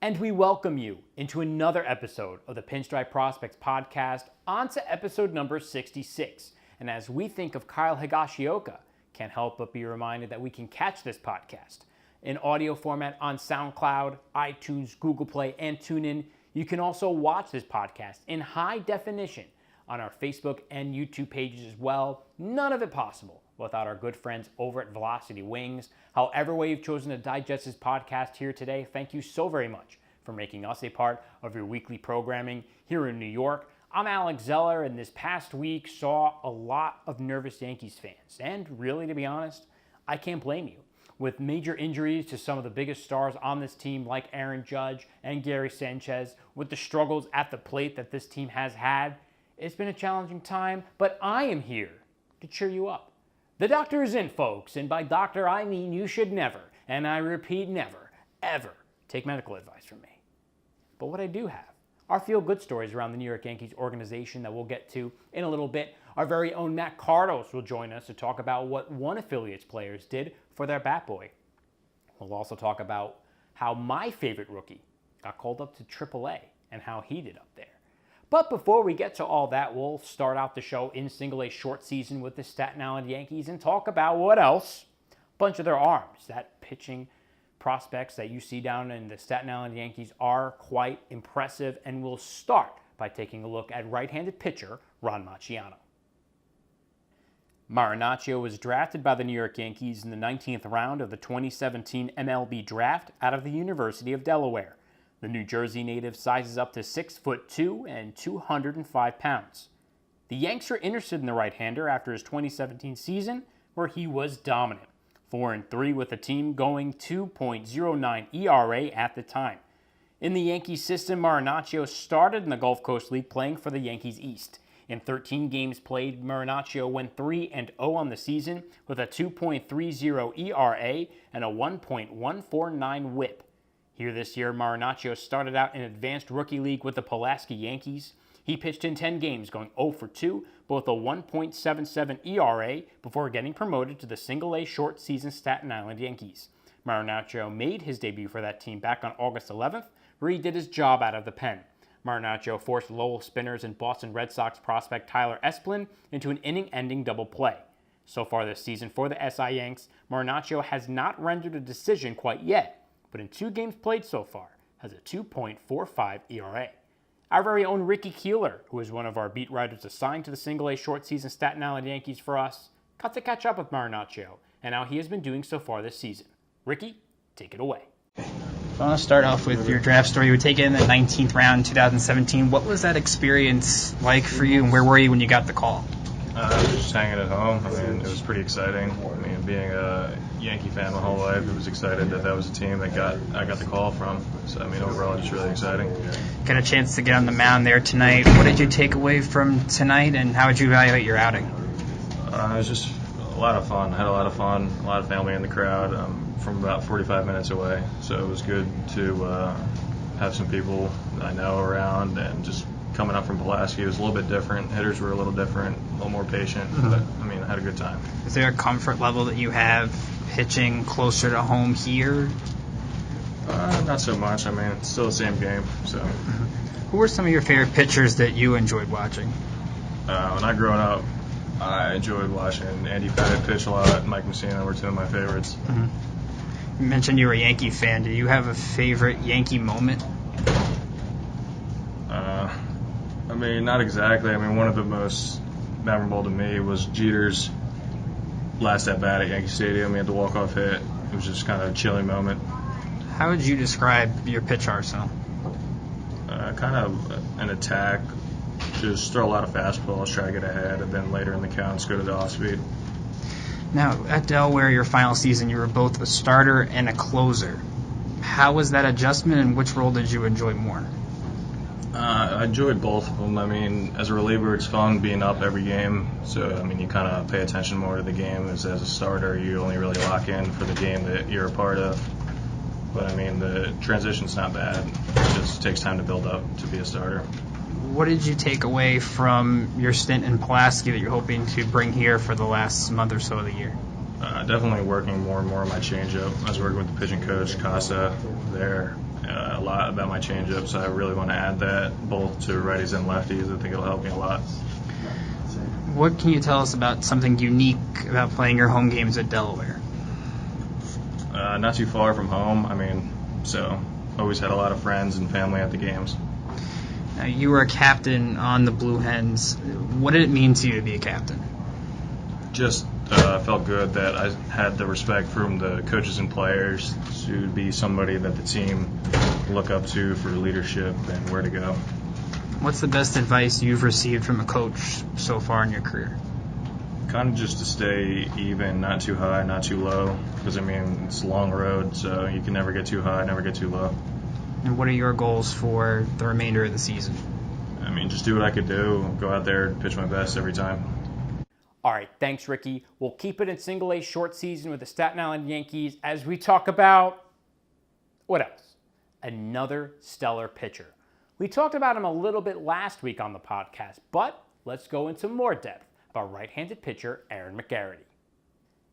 And we welcome you into another episode of the Pinstriped Prospects Podcast, on to episode number 66. And as we think of Kyle Higashioka, can't help but be reminded that we can catch this podcast in audio format on SoundCloud, iTunes, Google Play, and TuneIn. You can also watch this podcast in high definition on our Facebook and YouTube pages as well. None of it possible without our good friends over at Velocity Wings. However way you've chosen to digest this podcast here today, thank you so very much for making us a part of your weekly programming here in New York. I'm Alex Zeller, and this past week saw a lot of nervous Yankees fans. And really, to be honest, I can't blame you. With major injuries to some of the biggest stars on this team like Aaron Judge and Gary Sanchez, with the struggles at the plate that this team has had, it's been a challenging time, but I am here to cheer you up. The doctor is in, folks, and by doctor I mean you should never, and I repeat never, ever take medical advice from me. But what I do have are feel-good stories around the New York Yankees organization that we'll get to in a little bit. Our very own Matt Kardos will join us to talk about what one affiliate's players did for their Bat Boy. We'll also talk about how my favorite rookie got called up to AAA and how he did up there. But before we get to all that, we'll start out the show in single A short season with the Staten Island Yankees and talk about what else? A bunch of their arms. That pitching prospects that you see down in the Staten Island Yankees are quite impressive, and we'll start by taking a look at right-handed pitcher Ron Maciano. Marinaccio was drafted by the New York Yankees in the 19th round of the 2017 MLB Draft out of the University of Delaware. The New Jersey native sizes up to 6'2" and 205 pounds. The Yanks are interested in the right-hander after his 2017 season, where he was dominant. 4-3 with the team, going 2.09 ERA at the time. In the Yankees system, Marinaccio started in the Gulf Coast League playing for the Yankees East. In 13 games played, Marinaccio went 3-0 on the season with a 2.30 ERA and a 1.149 WHIP. Here this year, Marinaccio started out in Advanced Rookie League with the Pulaski Yankees. He pitched in 10 games, going 0 for 2, both a 1.77 ERA, before getting promoted to the single-A short season Staten Island Yankees. Marinaccio made his debut for that team back on August 11th, where he did his job out of the pen. Marinaccio forced Lowell Spinners and Boston Red Sox prospect Tyler Esplin into an inning-ending double play. So far this season for the SI Yanks, Marinaccio has not rendered a decision quite yet, but in 2 games played so far, has a 2.45 ERA. Our very own Ricky Keeler, who is one of our beat writers assigned to the single-A short season Staten Island Yankees for us, got to catch up with Marinaccio and how he has been doing so far this season. Ricky, take it away. I want to start off with your draft story. You were taken in the 19th round in 2017. What was that experience like for you, and where were you when you got the call? Just hanging at home. I mean, it was pretty exciting. I mean, being a Yankee fan my whole life, it was excited that was a team that I got the call from. So, I mean, overall, just really exciting. Got a chance to get on the mound there tonight. What did you take away from tonight, and how would you evaluate your outing? It was just a lot of fun. I had a lot of fun, a lot of family in the crowd from about 45 minutes away. So it was good to have some people I know around, and just coming up from Pulaski, it was a little bit different. Hitters were a little different, a little more patient. But, I mean, I had a good time. Is there a comfort level that you have pitching closer to home here? Not so much. I mean, it's still the same game. So. Who were some of your favorite pitchers that you enjoyed watching? When I grew up, I enjoyed watching Andy Pettitte pitch a lot. Mike Mussina were 2 of my favorites. You mentioned you were a Yankee fan. Do you have a favorite Yankee moment? I mean, not exactly. I mean, one of the most memorable to me was Jeter's last at-bat at Yankee Stadium. He had the walk-off hit. It was just kind of a chilling moment. How would you describe your pitch arsenal? Kind of an attack. Just throw a lot of fastballs, try to get ahead, and then later in the counts go to the off-speed. Now, at Delaware, your final season, you were both a starter and a closer. How was that adjustment, and which role did you enjoy more? I enjoyed both of them. I mean, as a reliever, it's fun being up every game. So, I mean, you kind of pay attention more to the game. As a starter, you only really lock in for the game that you're a part of. But, I mean, the transition's not bad. It just takes time to build up to be a starter. What did you take away from your stint in Pulaski that you're hoping to bring here for the last month or so of the year? Definitely working more and more on my changeup. I was working with the pitching coach, Casa, there. a lot about my changeup, so I really want to add that both to righties and lefties. I think it'll help me a lot. What can you tell us about something unique about playing your home games at Delaware? Not too far from home. So always had a lot of friends and family at the games. Now, you were a captain on the Blue Hens. What did it mean to you to be a captain? Just felt good that I had the respect from the coaches and players to be somebody that the team look up to for leadership and where to go. What's the best advice you've received from a coach so far in your career? Kind of just to stay even, not too high, not too low, because it's a long road, so you can never get too high, never get too low. And what are your goals for the remainder of the season? Just do what I could do, go out there and pitch my best every time. All right, thanks, Ricky. We'll keep it in single A short season with the Staten Island Yankees as we talk about, what else? Another stellar pitcher. We talked about him a little bit last week on the podcast, but let's go into more depth about right-handed pitcher Aaron McGarity.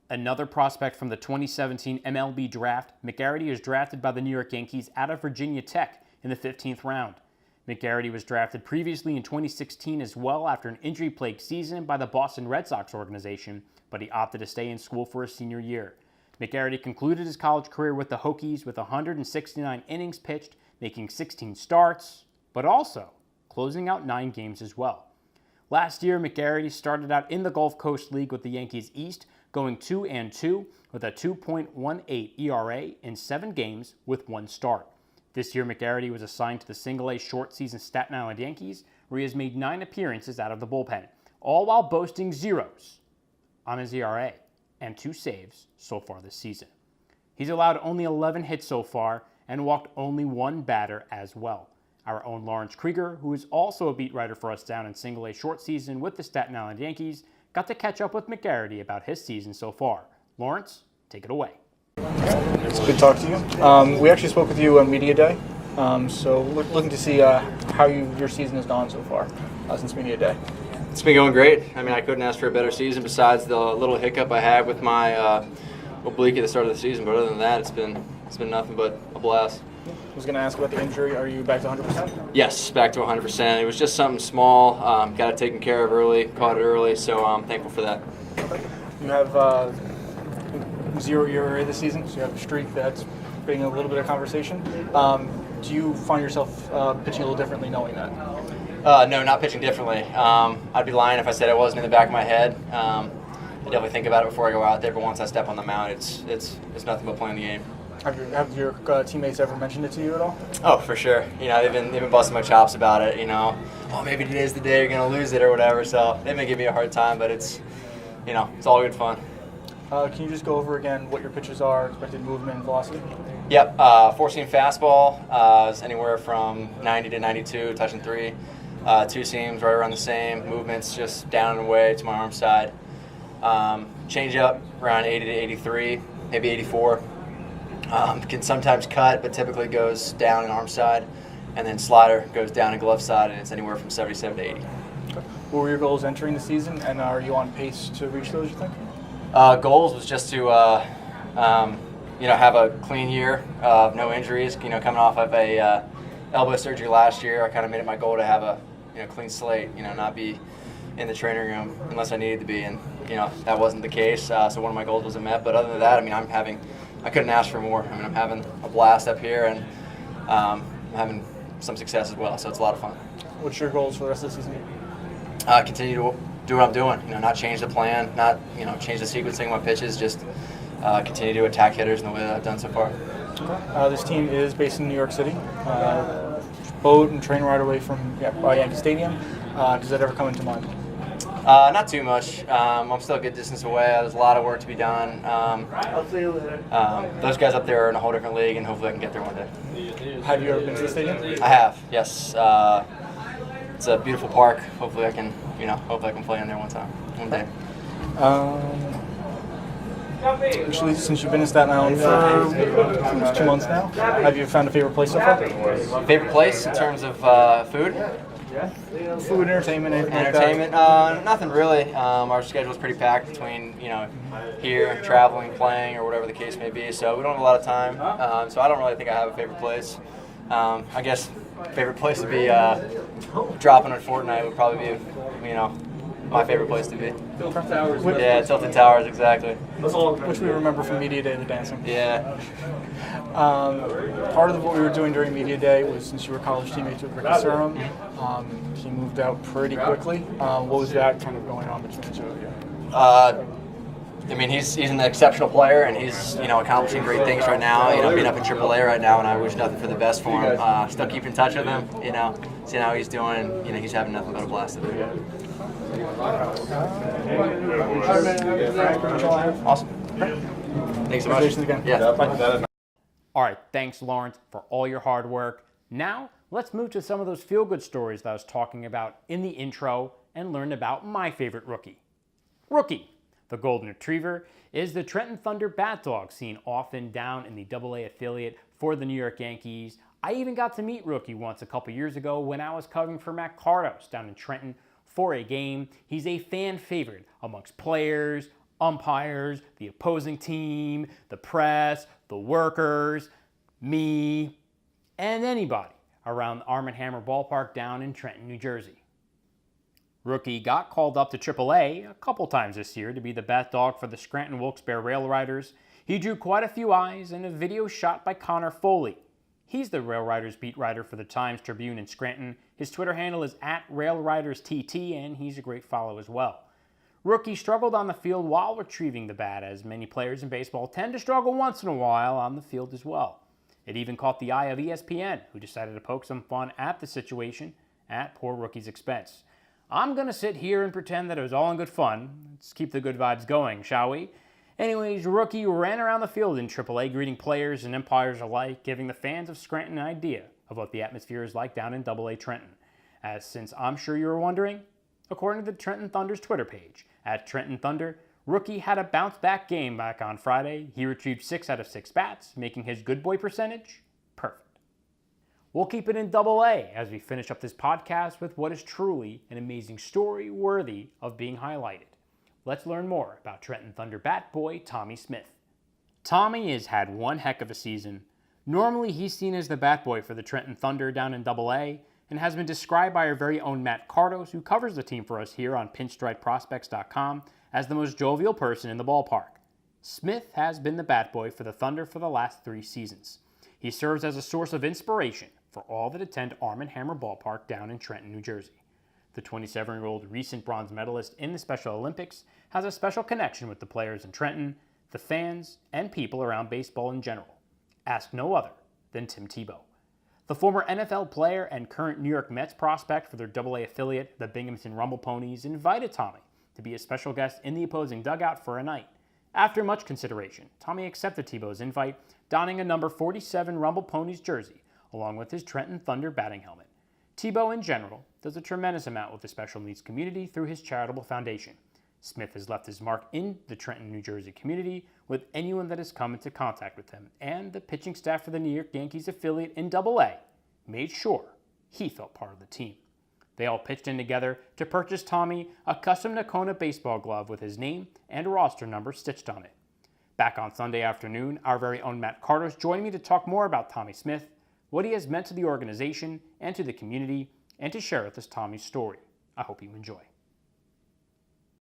Another prospect from the 2017 MLB draft, McGarity is drafted by the New York Yankees out of Virginia Tech in the 15th round. McGarity was drafted previously in 2016 as well after an injury-plagued season by the Boston Red Sox organization, but he opted to stay in school for his senior year. McGarity concluded his college career with the Hokies with 169 innings pitched, making 16 starts, but also closing out 9 games as well. Last year, McGarity started out in the Gulf Coast League with the Yankees East, going 2-2 with a 2.18 ERA in 7 games with 1 start. This year, McGarity was assigned to the single-A short season Staten Island Yankees, where he has made 9 appearances out of the bullpen, all while boasting zeros on his ERA and 2 saves so far this season. He's allowed only 11 hits so far and walked only 1 batter as well. Our own Lawrence Krieger, who is also a beat writer for us down in single-A short season with the Staten Island Yankees, got to catch up with McGarity about his season so far. Lawrence, take it away. It's good to talk to you. We actually spoke with you on Media Day, so looking to see how your season has gone so far since Media Day. It's been going great. I couldn't ask for a better season besides the little hiccup I had with my oblique at the start of the season, but other than that, it's been nothing but a blast. I was going to ask about the injury. Are you back to 100%? Yes, back to 100%. It was just something small. Got it taken care of early, caught it early, so I'm thankful for that. You have 0 ERA this season, so you have a streak that's bringing a little bit of conversation. Do you find yourself pitching a little differently knowing that? No, not pitching differently. I'd be lying if I said it wasn't in the back of my head. I definitely think about it before I go out there, but once I step on the mound, it's nothing but playing the game. Have your teammates ever mentioned it to you at all? Oh, for sure. They've been busting my chops about it. Oh, maybe today's the day you're gonna lose it or whatever. So they may give me a hard time, but it's all good fun. Can you just go over again what your pitches are, expected movement, and velocity? Yep. 4-seam fastball is anywhere from 90 to 92, touching 3. 2 seams right around the same. Movements just down and away to my arm side. Change up around 80 to 83, maybe 84. Can sometimes cut, but typically goes down in arm side, and then slider goes down in glove side, and it's anywhere from 77 to 80. Okay. What were your goals entering the season, and are you on pace to reach those, you think? Goals was just to have a clean year of no injuries. Coming off of a elbow surgery last year, I kind of made it my goal to have a clean slate. Not be in the training room unless I needed to be, and that wasn't the case. So one of my goals wasn't met. But other than that, I couldn't ask for more. I'm having a blast up here, and I'm having some success as well. So it's a lot of fun. What's your goals for the rest of the season? Continue to do what I'm doing. Not change the plan, not change the sequencing of my pitches. Just continue to attack hitters in the way that I've done so far. This team is based in New York City. Boat and train right away from Yankee Stadium. Does that ever come into mind? Not too much. I'm still a good distance away. There's a lot of work to be done. I'll see you later. Those guys up there are in a whole different league, and hopefully I can get there one day. Have you ever been to the stadium? I have, yes. It's a beautiful park. Hopefully I can play in there one day. Actually, since you've been in Staten Island for almost 2 months now, have you found a favorite place so far? Favorite place in terms of food? Food, entertainment, anything like that? Nothing really. Our schedule's pretty packed between here, traveling, playing, or whatever the case may be. So we don't have a lot of time. So I don't really think I have a favorite place. I guess favorite place to be dropping on Fortnite would probably be, my favorite place to be. Tilted Towers. Yeah, Tilted Towers, exactly. Which we remember from Media Day, the dancing. Yeah. Part of what we were doing during Media Day was, since you were college teammates with Ricky Serum, he moved out pretty quickly. What was that kind of going on between the two of you? He's an exceptional player, and he's accomplishing great things right now. Being up in AAA right now, and I wish nothing for the best for him. Still keep in touch with him. Seeing how he's doing. He's having nothing but a blast today. Awesome. Thanks so much. Congratulations again. Yeah. Bye. All right, thanks, Lawrence, for all your hard work. Now, let's move to some of those feel-good stories that I was talking about in the intro and learn about my favorite rookie. Rookie, the Golden Retriever, is the Trenton Thunder Bat Dog, seen often down in the AA affiliate for the New York Yankees. I even got to meet Rookie once a couple years ago when I was covering for Matt Kardos down in Trenton for a game. He's a fan favorite amongst players, umpires, the opposing team, the press, the workers, me, and anybody around the Arm & Hammer ballpark down in Trenton, New Jersey. Rookie got called up to AAA a couple times this year to be the bat dog for the Scranton Wilkes-Barre Rail Riders. He drew quite a few eyes in a video shot by Connor Foley. He's the Rail Riders beat writer for the Times-Tribune in Scranton. His Twitter handle is @RailRidersTT, and he's a great follow as well. Rookie struggled on the field while retrieving the bat, as many players in baseball tend to struggle once in a while on the field as well. It even caught the eye of ESPN, who decided to poke some fun at the situation at poor Rookie's expense. I'm going to sit here and pretend that it was all in good fun. Let's keep the good vibes going, shall we? Anyways, Rookie ran around the field in AAA, greeting players and umpires alike, giving the fans of Scranton an idea of what the atmosphere is like down in AA Trenton. As since I'm sure you were wondering, according to the Trenton Thunder's Twitter page, @Trenton Thunder, Rookie had a bounce-back game back on Friday. He retrieved 6 out of 6 bats, making his good boy percentage perfect. We'll keep it in AA as we finish up this podcast with what is truly an amazing story worthy of being highlighted. Let's learn more about Trenton Thunder Bat Boy Tommy Smith. Tommy has had one heck of a season. Normally he's seen as the Bat Boy for the Trenton Thunder down in AA and has been described by our very own Matt Kardos, who covers the team for us here on Pinstriped as the most jovial person in the ballpark. Smith has been the Bat Boy for the Thunder for the last 3 seasons. He serves as a source of inspiration for all that attend Arm & Hammer Ballpark down in Trenton, New Jersey. The 27-year-old recent bronze medalist in the Special Olympics has a special connection with the players in Trenton, the fans, and people around baseball in general. Ask no other than Tim Tebow. The former NFL player and current New York Mets prospect for their AA affiliate, the Binghamton Rumble Ponies, invited Tommy to be a special guest in the opposing dugout for a night. After much consideration, Tommy accepted Tebow's invite, donning a number 47 Rumble Ponies jersey, along with his Trenton Thunder batting helmet. Tebow, in general, does a tremendous amount with the special needs community through his charitable foundation. Smith has left his mark in the Trenton, New Jersey community with anyone that has come into contact with him, and the pitching staff for the New York Yankees affiliate in AA made sure he felt part of the team. They all pitched in together to purchase Tommy a custom Nakona baseball glove with his name and roster number stitched on it. Back on Sunday afternoon, our very own Matt Kardos joined me to talk more about Tommy Smith, what he has meant to the organization and to the community, and to share with us Tommy's story. I hope you enjoy.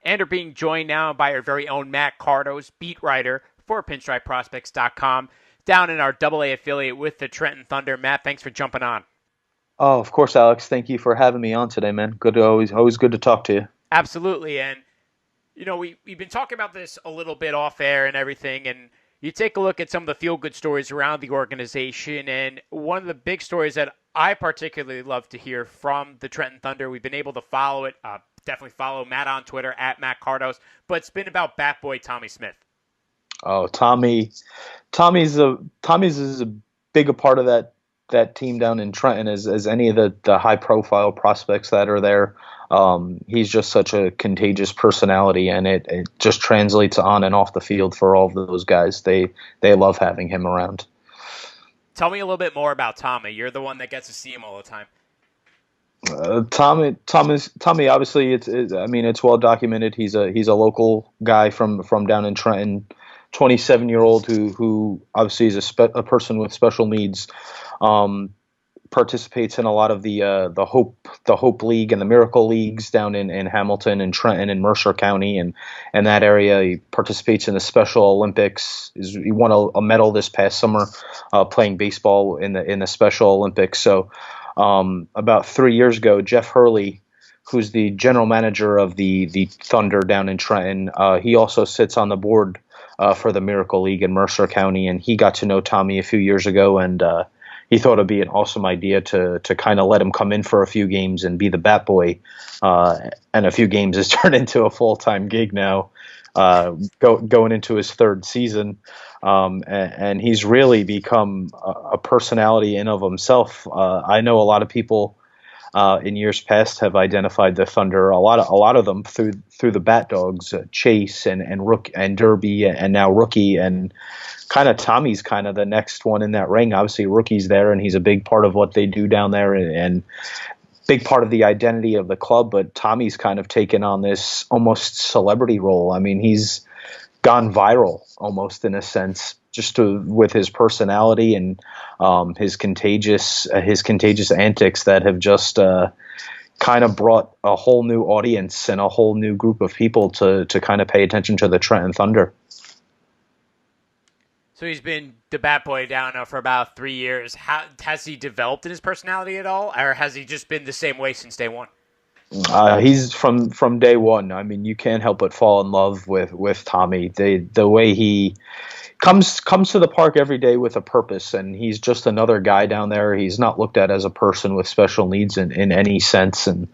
And are being joined now by our very own Matt Kardos, beat writer for PinstripeProspects.com, down in our AA affiliate with the Trenton Thunder. Matt, thanks for jumping on. Oh, of course, Alex. Thank you for having me on today, man. Always good to talk to you. Absolutely. And, we've been talking about this a little bit off air and everything, and you take a look at some of the feel-good stories around the organization, and one of the big stories that I particularly love to hear from the Trenton Thunder, we've been able to follow it, definitely follow Matt on Twitter, @MattCardos, but it's been about Bat Boy Tommy Smith. Oh, Tommy's is a big a part of that team down in Trenton as any of the high-profile prospects that are there. He's just such a contagious personality, and it just translates on and off the field for all of those guys. They love having him around. Tell me a little bit more about Tommy. You're the one that gets to see him all the time. Tommy, obviously, it's well documented. He's a local guy from down in Trenton, 27-year-old who obviously is a person with special needs. participates in a lot of the Hope League and the Miracle Leagues down in Hamilton and Trenton and Mercer County and that area. He participates in the Special Olympics. He won a medal this past summer playing baseball in the Special Olympics. So about 3 years ago, Jeff Hurley, who's the general manager of the Thunder down in Trenton, he also sits on the board for the Miracle League in Mercer County, and he got to know Tommy a few years ago, and he thought it'd be an awesome idea to kind of let him come in for a few games and be the bat boy. And a few games has turned into a full-time gig now, going into his third season. And he's really become a personality in of himself. I know a lot of people in years past have identified the Thunder, a lot of them through the Bat Dogs, Chase and Rook and Derby and now Rookie, and kind of Tommy's kind of the next one in that ring. Obviously, Rookie's there, and he's a big part of what they do down there and big part of the identity of the club. But Tommy's kind of taken on this almost celebrity role. I mean, he's gone viral almost in a sense, just with his personality and his contagious antics that have just kind of brought a whole new audience and a whole new group of people to kind of pay attention to the Trenton Thunder. So he's been the Bat Boy down now for about 3 years. Has he developed in his personality at all, or has he just been the same way since day one? He's from day one. I mean, you can't help but fall in love with Tommy. The way he comes to the park every day with a purpose, and he's just another guy down there. He's not looked at as a person with special needs in any sense, and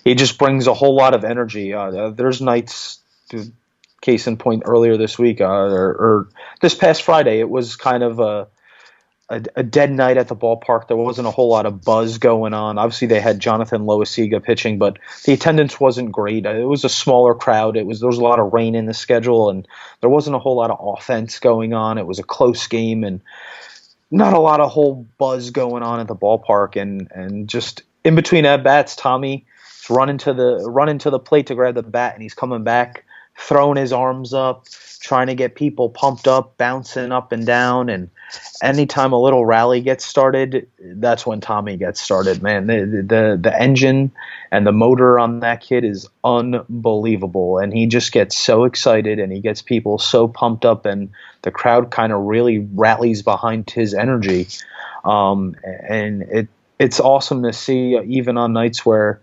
he just brings a whole lot of energy. There's nights, case in point, earlier this week or this past Friday, it was kind of a dead night at the ballpark. There wasn't a whole lot of buzz going on. Obviously, they had Jonathan Loisiga pitching, but the attendance wasn't great. It was a smaller crowd. There was a lot of rain in the schedule, and there wasn't a whole lot of offense going on. It was a close game, and not a lot of whole buzz going on at the ballpark. And just in between at bats, Tommy's running to the plate to grab the bat, and he's coming back, throwing his arms up, trying to get people pumped up, bouncing up and down. And anytime a little rally gets started, that's when Tommy gets started, man. The engine and the motor on that kid is unbelievable. And he just gets so excited, and he gets people so pumped up, and the crowd kind of really rallies behind his energy. And it's awesome to see, even on nights where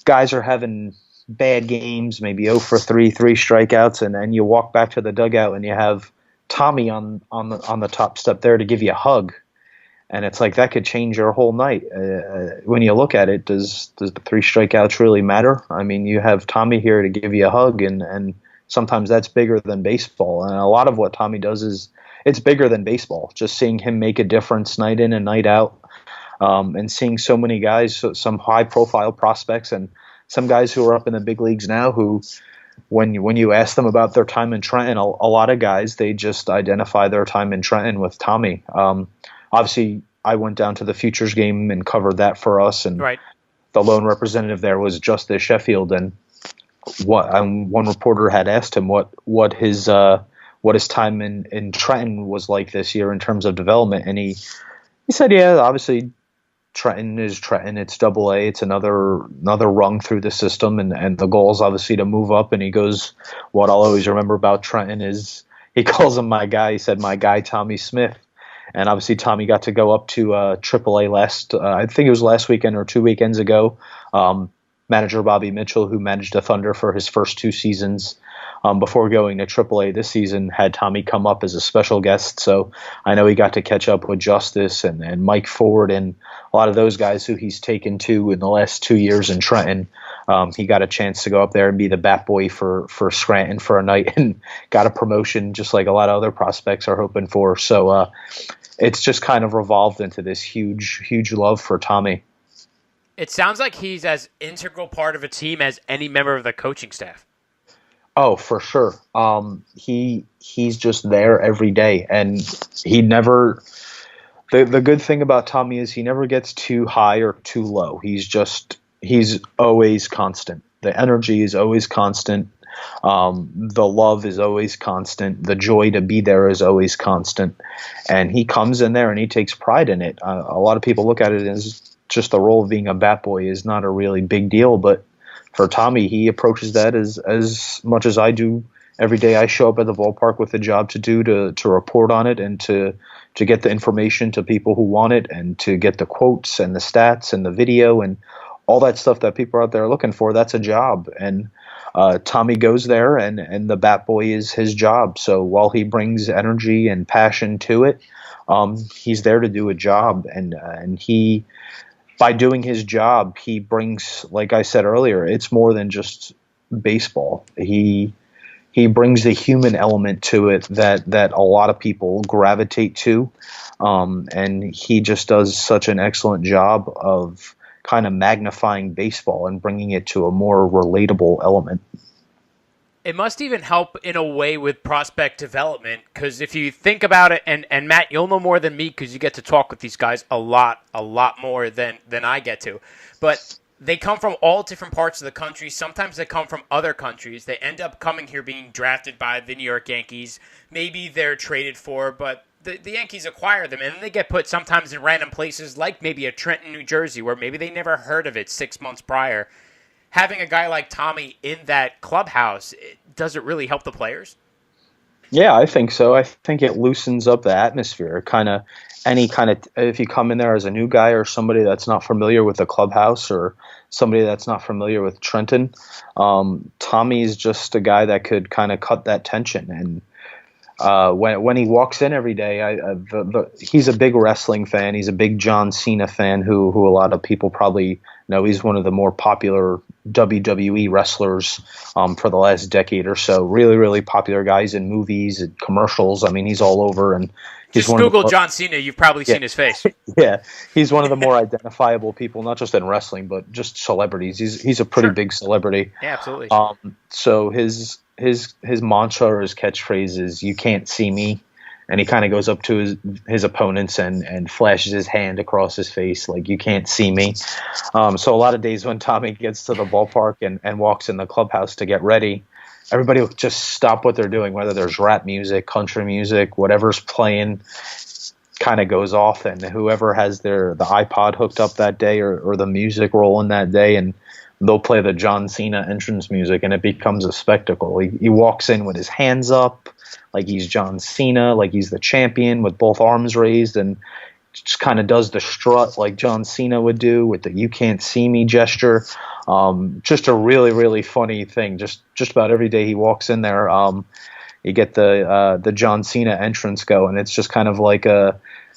guys are having bad games, maybe 0 for 3 strikeouts, and then you walk back to the dugout and you have Tommy on the top step there to give you a hug, and it's like that could change your whole night. When you look at it, does the 3 strikeouts really matter? I mean, you have Tommy here to give you a hug, and sometimes that's bigger than baseball. And a lot of what Tommy does it's bigger than baseball. Just seeing him make a difference night in and night out, and seeing so many guys, some high profile prospects, and some guys who are up in the big leagues now who, when you ask them about their time in Trenton, a lot of guys, they just identify their time in Trenton with Tommy. Obviously, I went down to the Futures game and covered that for us, and right. The lone representative there was Justice Sheffield, and one reporter had asked him what his time in Trenton was like this year in terms of development, and he said, yeah, obviously Trenton is Trenton. It's Double A. It's another rung through the system, and the goal is obviously to move up. And he goes, what I'll always remember about Trenton is he calls him my guy. He said, my guy, Tommy Smith. And obviously Tommy got to go up to Triple A I think it was last weekend or 2 weekends ago. Manager Bobby Mitchell, who managed the Thunder for his first 2 seasons, before going to AAA this season, had Tommy come up as a special guest. So I know he got to catch up with Justice and Mike Ford and a lot of those guys who he's taken to in the last 2 years in Trenton. He got a chance to go up there and be the bat boy for Scranton for a night, and got a promotion just like a lot of other prospects are hoping for. So it's just kind of revolved into this huge love for Tommy. It sounds like he's as integral part of a team as any member of the coaching staff. Oh, for sure. He's just there every day, and he never. The good thing about Tommy is he never gets too high or too low. He's always constant. The energy is always constant. The love is always constant. The joy to be there is always constant. And he comes in there and he takes pride in it. A lot of people look at it as just the role of being a bat boy is not a really big deal, but for Tommy, he approaches that as much as I do every day. I show up at the ballpark with a job to do to report on it and to get the information to people who want it and to get the quotes and the stats and the video and all that stuff that people out there are looking for. That's a job. And Tommy goes there and the bat boy is his job. So while he brings energy and passion to it, he's there to do a job. And he, by doing his job, he brings, like I said earlier, it's more than just baseball. He brings the human element to it that a lot of people gravitate to. And he just does such an excellent job of kind of magnifying baseball and bringing it to a more relatable element. It must even help in a way with prospect development, because if you think about it, and Matt, you'll know more than me because you get to talk with these guys a lot more than I get to. But they come from all different parts of the country. Sometimes they come from other countries. They end up coming here being drafted by the New York Yankees. Maybe they're traded for, but the Yankees acquire them, and then they get put sometimes in random places like maybe a Trenton, New Jersey, where maybe they never heard of it 6 months prior. Having a guy like Tommy in that clubhouse, does it really help the players? Yeah, I think so. I think it loosens up the atmosphere. If you come in there as a new guy or somebody that's not familiar with the clubhouse or somebody that's not familiar with Trenton, Tommy's just a guy that could kind of cut that tension. And when he walks in every day, he's a big wrestling fan. He's a big John Cena fan who a lot of people probably know. He's one of the more popular WWE wrestlers for the last decade or so. Really, really popular guys in movies and commercials. I mean, he's all over. And he's just Google John Cena. You've probably seen his face. Yeah, he's one of the more identifiable people, not just in wrestling, but just celebrities. He's a pretty big celebrity. Yeah, absolutely. So his mantra or his catchphrase is "You can't see me," and he kind of goes up to his opponents and flashes his hand across his face like "You can't see me." So a lot of days when Tommy gets to the ballpark and walks in the clubhouse to get ready, everybody will just stop what they're doing, whether there's rap music, country music, whatever's playing, kind of goes off, and whoever has the iPod hooked up that day or the music rolling that day, and they'll play the John Cena entrance music, and it becomes a spectacle. He walks in with his hands up like he's John Cena, like he's the champion with both arms raised, and just kind of does the strut like John Cena would do with the "You can't see me" gesture. Just a really, really funny thing. Just about every day he walks in there, you get the John Cena entrance go, and it's just kind of like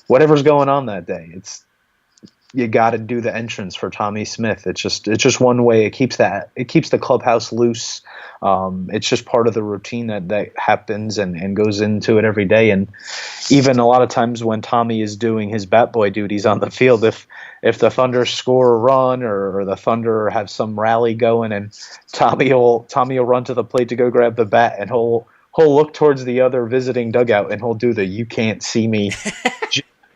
whatever's going on that day. You got to do the entrance for Tommy Smith. It's just one way. It keeps the clubhouse loose. It's just part of the routine that happens and goes into it every day. And even a lot of times when Tommy is doing his bat boy duties on the field, if the Thunder score a run or the Thunder have some rally going, and Tommy will run to the plate to go grab the bat, and he'll look towards the other visiting dugout and he'll do the "You can't see me."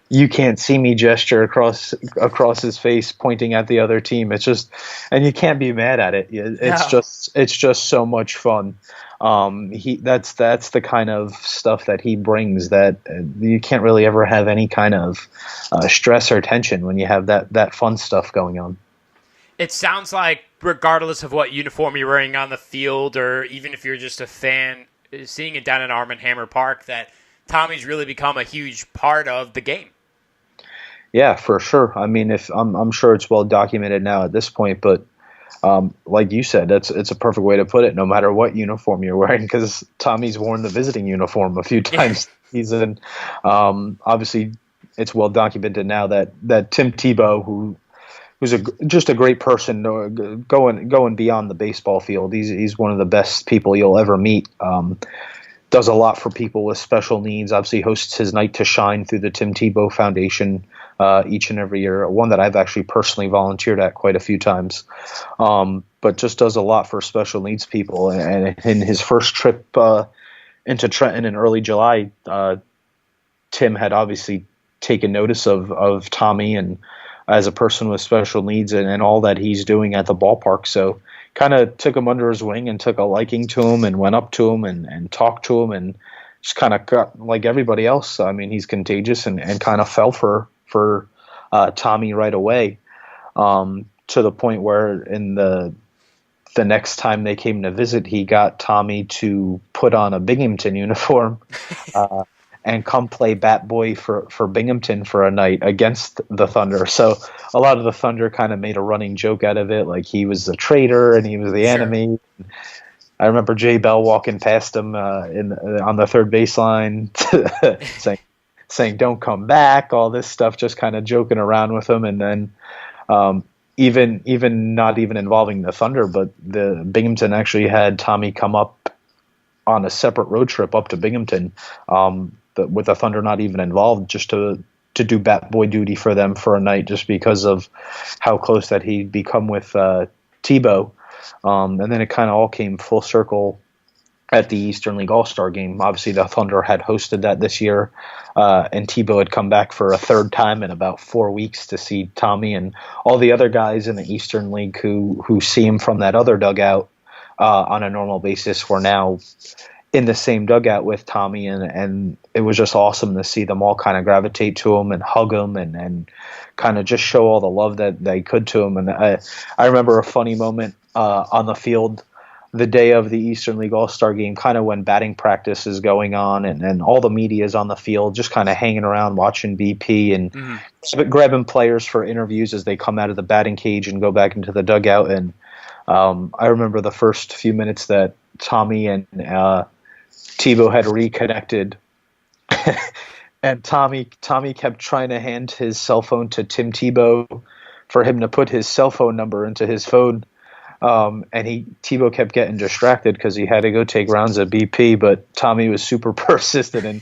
"You can't see me" gesture across his face, pointing at the other team. It's just, and you can't be mad at it. It's just so much fun. That's the kind of stuff that he brings that you can't really ever have any kind of stress or tension when you have that fun stuff going on. It sounds like regardless of what uniform you're wearing on the field, or even if you're just a fan seeing it down at Arm & Hammer Park, that Tommy's really become a huge part of the game. Yeah, for sure. I mean, I'm sure it's well documented now at this point, but like you said, it's a perfect way to put it. No matter what uniform you're wearing, because Tommy's worn the visiting uniform a few times this season. Obviously, it's well documented now that Tim Tebow, who's just a great person, going beyond the baseball field. He's one of the best people you'll ever meet. Does a lot for people with special needs. Obviously hosts his Night to Shine through the Tim Tebow Foundation each and every year, one that I've actually personally volunteered at quite a few times. But just does a lot for special needs people. And in his first trip into Trenton in early July, Tim had obviously taken notice of Tommy and as a person with special needs and all that he's doing at the ballpark. So kind of took him under his wing and took a liking to him and went up to him and talked to him and just kind of got like everybody else. I mean, he's contagious and kind of fell for Tommy right away, to the point where in the next time they came to visit, he got Tommy to put on a Binghamton uniform and come play Bat Boy for Binghamton for a night against the Thunder. So a lot of the Thunder kind of made a running joke out of it, like he was the traitor and he was the enemy. I remember Jay Bell walking past him on the third baseline saying "Don't come back," all this stuff, just kind of joking around with him. And then even not even involving the Thunder, but the Binghamton actually had Tommy come up on a separate road trip up to Binghamton, with the Thunder not even involved, just to do Bat Boy duty for them for a night, just because of how close that he'd become with Tebow. And then it kind of all came full circle at the Eastern League All-Star game. Obviously, the Thunder had hosted that this year, and Tebow had come back for a third time in about 4 weeks to see Tommy, and all the other guys in the Eastern League who see him from that other dugout on a normal basis were now in the same dugout with Tommy, and it was just awesome to see them all kind of gravitate to him and hug him and kind of just show all the love that they could to him. And I remember a funny moment on the field the day of the Eastern League All-Star game, kind of when batting practice is going on and all the media is on the field, just kind of hanging around watching BP and grabbing players for interviews as they come out of the batting cage and go back into the dugout. And I remember the first few minutes that Tommy and Tebow had reconnected, and Tommy kept trying to hand his cell phone to Tim Tebow for him to put his cell phone number into his phone. And Tebow kept getting distracted because he had to go take rounds at BP, but Tommy was super persistent, and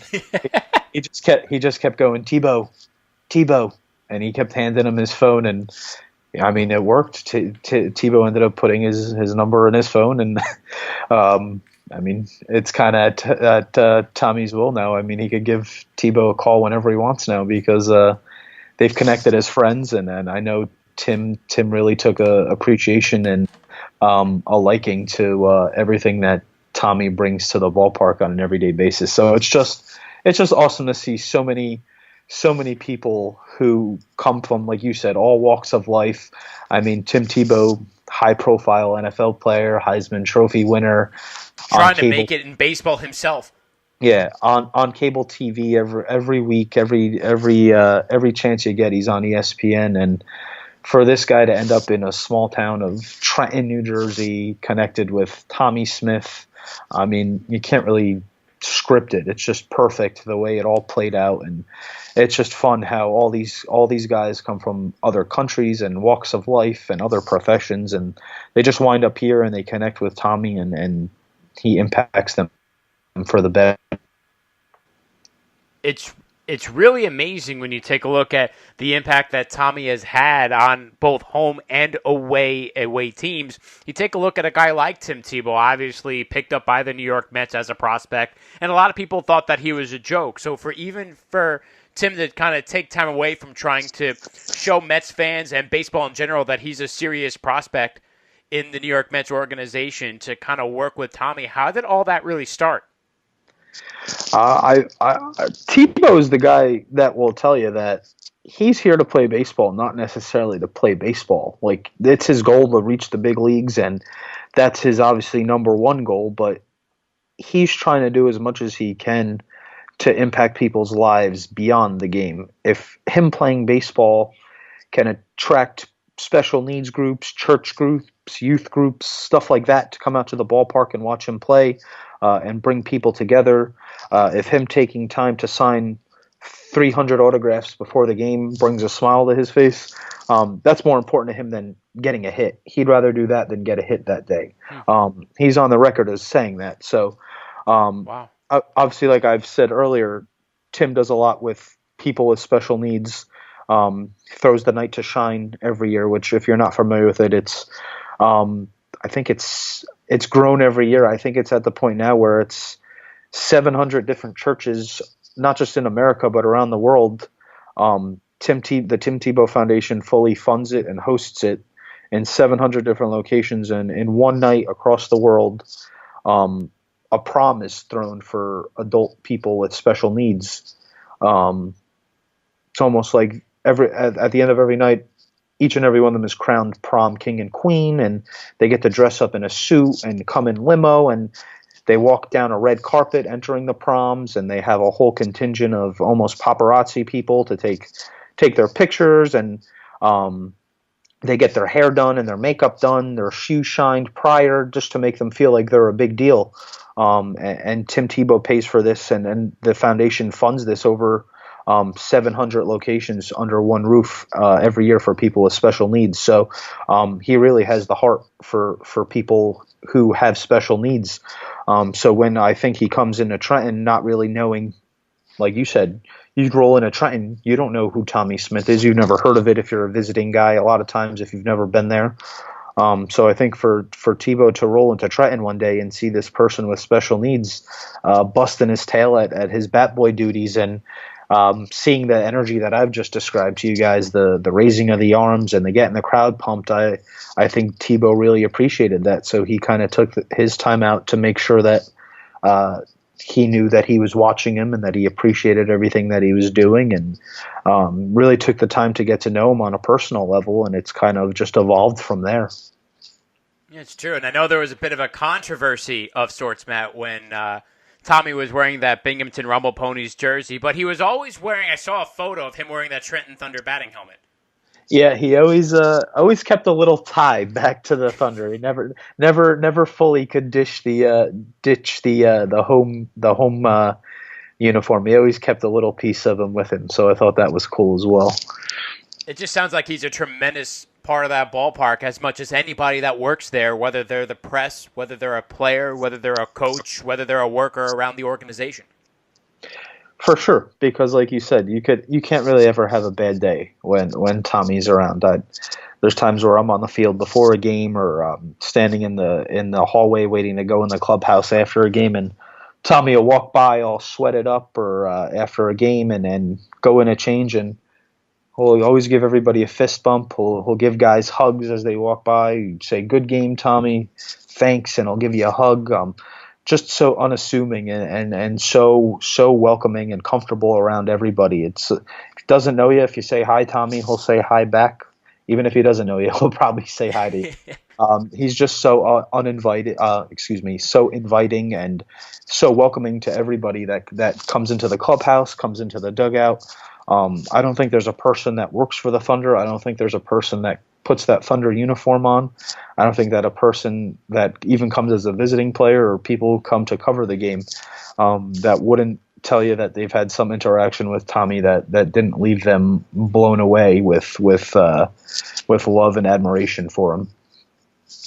he just kept going, Tebow, and he kept handing him his phone, and I mean, it worked. Tebow ended up putting his number in his phone, and I mean, it's kind of at Tommy's will now. I mean, he could give Tebow a call whenever he wants now because they've connected as friends, and I know Tim really took a appreciation and a liking to everything that Tommy brings to the ballpark on an everyday basis. So it's just awesome to see so many people who come from, like you said, all walks of life. I mean, Tim Tebow, high-profile NFL player, Heisman Trophy winner, trying to make it in baseball himself. Yeah, on cable TV every week, every chance you get, he's on ESPN. And for this guy to end up in a small town of Trenton, New Jersey, connected with Tommy Smith, I mean, you can't really script it. It's just perfect the way it all played out, and it's just fun how all these guys come from other countries and walks of life and other professions, and they just wind up here and they connect with Tommy, and he impacts them for the better. It's really amazing when you take a look at the impact that Tommy has had on both home and away teams. You take a look at a guy like Tim Tebow, obviously picked up by the New York Mets as a prospect, and a lot of people thought that he was a joke. So for Tim to kind of take time away from trying to show Mets fans and baseball in general that he's a serious prospect in the New York Mets organization to kind of work with Tommy, how did all that really start? Tebow is the guy that will tell you that he's here to play baseball, not necessarily to play baseball. Like, it's his goal to reach the big leagues, and that's his obviously number one goal, but he's trying to do as much as he can to impact people's lives beyond the game. If him playing baseball can attract special needs groups, church groups, youth groups, stuff like that to come out to the ballpark and watch him play, and bring people together. If him taking time to sign 300 autographs before the game brings a smile to his face, that's more important to him than getting a hit. He'd rather do that than get a hit that day. He's on the record as saying that. So, wow. Obviously, like I've said earlier, Tim does a lot with people with special needs. Throws the Night to Shine every year, which, if you're not familiar with it, it's I think it's grown every year. I think it's at the point now where it's 700 different churches, not just in America but around the world. The Tim Tebow Foundation fully funds it and hosts it, in 700 different locations, and in one night across the world, a prom is thrown for adult people with special needs. It's almost like at the end of every night, each and every one of them is crowned prom king and queen, and they get to dress up in a suit and come in limo, and they walk down a red carpet entering the proms, and they have a whole contingent of almost paparazzi people to take their pictures, and they get their hair done and their makeup done, their shoes shined prior, just to make them feel like they're a big deal. And Tim Tebow pays for this, and the foundation funds this over 700 locations under one roof every year for people with special needs. So he really has the heart for people who have special needs. So when I think he comes into Trenton not really knowing, like you said, you roll into Trenton, you don't know who Tommy Smith is. You've never heard of it if you're a visiting guy a lot of times if you've never been there. So I think for Tebow to roll into Trenton one day and see this person with special needs busting his tail at his bat boy duties, and seeing the energy that I've just described to you guys, the raising of the arms and the getting the crowd pumped, I think Tebow really appreciated that. So he kind of took his time out to make sure that he knew that he was watching him and that he appreciated everything that he was doing, and really took the time to get to know him on a personal level, and it's kind of just evolved from there. Yeah, it's true. And I know there was a bit of a controversy of sorts, Matt, when Tommy was wearing that Binghamton Rumble Ponies jersey, but he was always wearing, I saw a photo of him wearing that Trenton Thunder batting helmet. Yeah, he always kept a little tie back to the Thunder. He never fully could ditch the home uniform. He always kept a little piece of him with him, so I thought that was cool as well. It just sounds like he's a tremendous part of that ballpark, as much as anybody that works there, whether they're the press, whether they're a player, whether they're a coach, whether they're a worker around the organization. For sure, because like you said, you can't really ever have a bad day when Tommy's around. There's times where I'm on the field before a game, or standing in the hallway waiting to go in the clubhouse after a game, and Tommy will walk by all sweated up, or after a game, and go in a change, and he'll always give everybody a fist bump. He'll give guys hugs as they walk by. He'd say, "Good game, Tommy. Thanks," and he'll give you a hug. Just so unassuming and so welcoming and comfortable around everybody. If he doesn't know you, if you say hi, Tommy, he'll say hi back. Even if he doesn't know you, he'll probably say hi to you. He's just so so inviting and so welcoming to everybody that comes into the clubhouse, comes into the dugout. I don't think there's a person that works for the Thunder. I don't think there's a person that puts that Thunder uniform on. I don't think that a person that even comes as a visiting player, or people who come to cover the game, that wouldn't tell you that they've had some interaction with Tommy that didn't leave them blown away with love and admiration for him.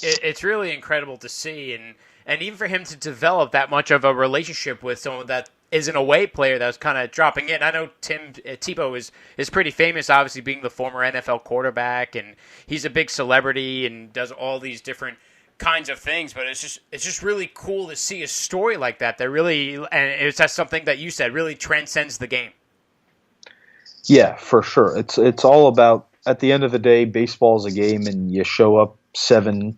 It's really incredible to see, and even for him to develop that much of a relationship with someone that is an away player that was kind of dropping in. I know Tebow is pretty famous, obviously being the former NFL quarterback, and he's a big celebrity and does all these different kinds of things. But it's just really cool to see a story like that really, and it's just something that you said, really transcends the game. Yeah, for sure. It's all about, at the end of the day, baseball is a game, and you show up 7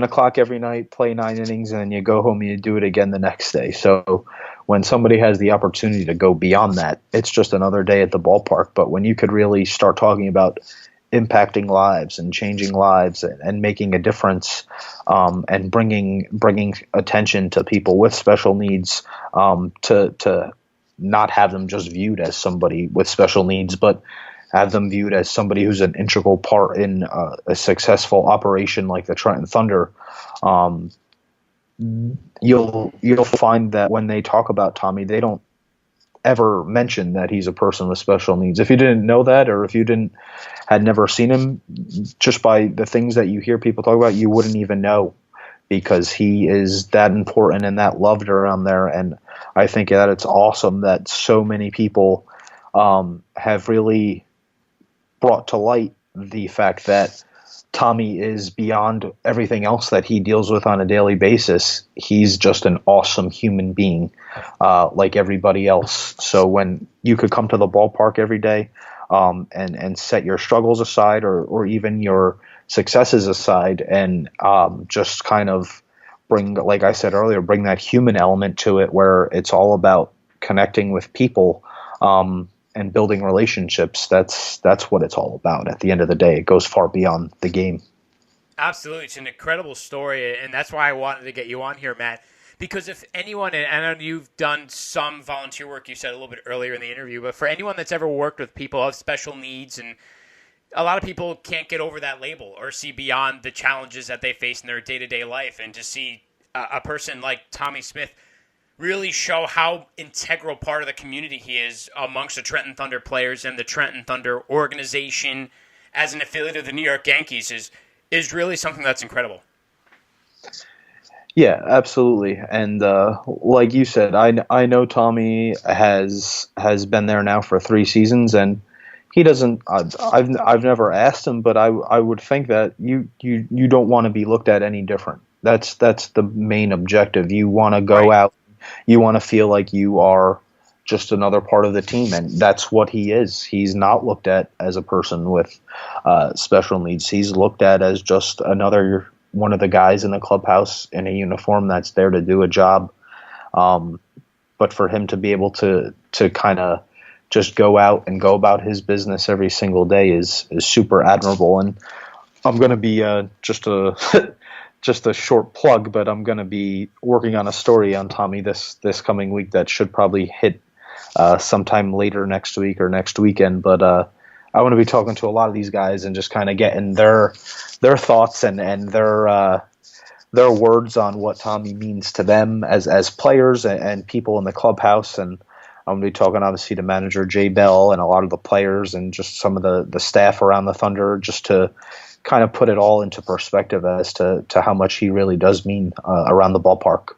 o'clock every night, play 9 innings, and then you go home and you do it again the next day. So when somebody has the opportunity to go beyond that, it's just another day at the ballpark. But when you could really start talking about impacting lives and changing lives and making a difference, and bringing attention to people with special needs, to not have them just viewed as somebody with special needs, but have them viewed as somebody who's an integral part in a successful operation like the Trenton Thunder. You'll find that when they talk about Tommy, they don't ever mention that he's a person with special needs. If you didn't know that, or if you had never seen him, just by the things that you hear people talk about, you wouldn't even know, because he is that important and that loved around there. And I think that it's awesome that so many people have really brought to light the fact that Tommy is beyond everything else that he deals with on a daily basis. He's just an awesome human being, like everybody else. So when you could come to the ballpark every day, and set your struggles aside, or even your successes aside, and just kind of bring, like I said earlier, bring that human element to it, where it's all about connecting with people and building relationships. That's what it's all about. At the end of the day, it goes far beyond the game. Absolutely. It's an incredible story, and that's why I wanted to get you on here, Matt. Because if anyone, and I know you've done some volunteer work, you said a little bit earlier in the interview, but for anyone that's ever worked with people of special needs, and a lot of people can't get over that label or see beyond the challenges that they face in their day-to-day life, and to see a person like Tommy Smith really show how integral part of the community he is amongst the Trenton Thunder players and the Trenton Thunder organization as an affiliate of the New York Yankees is really something that's incredible. Yeah, absolutely. And like you said, I know Tommy has been there now for 3 seasons, and he doesn't. I've never asked him, but I would think that you don't want to be looked at any different. That's the main objective. You want to go out. You want to feel like you are just another part of the team, and that's what he is. He's not looked at as a person with special needs. He's looked at as just another one of the guys in the clubhouse in a uniform that's there to do a job. But for him to be able to kind of just go out and go about his business every single day is super admirable. And I'm going to be just a short plug, but I'm going to be working on a story on Tommy this coming week that should probably hit sometime later next week or next weekend. But I want to be talking to a lot of these guys and just kind of getting their thoughts and their words on what Tommy means to them as players and people in the clubhouse. And I'm going to be talking, obviously, to manager Jay Bell and a lot of the players and just some of the staff around the Thunder, just to kind of put it all into perspective as to how much he really does mean around the ballpark.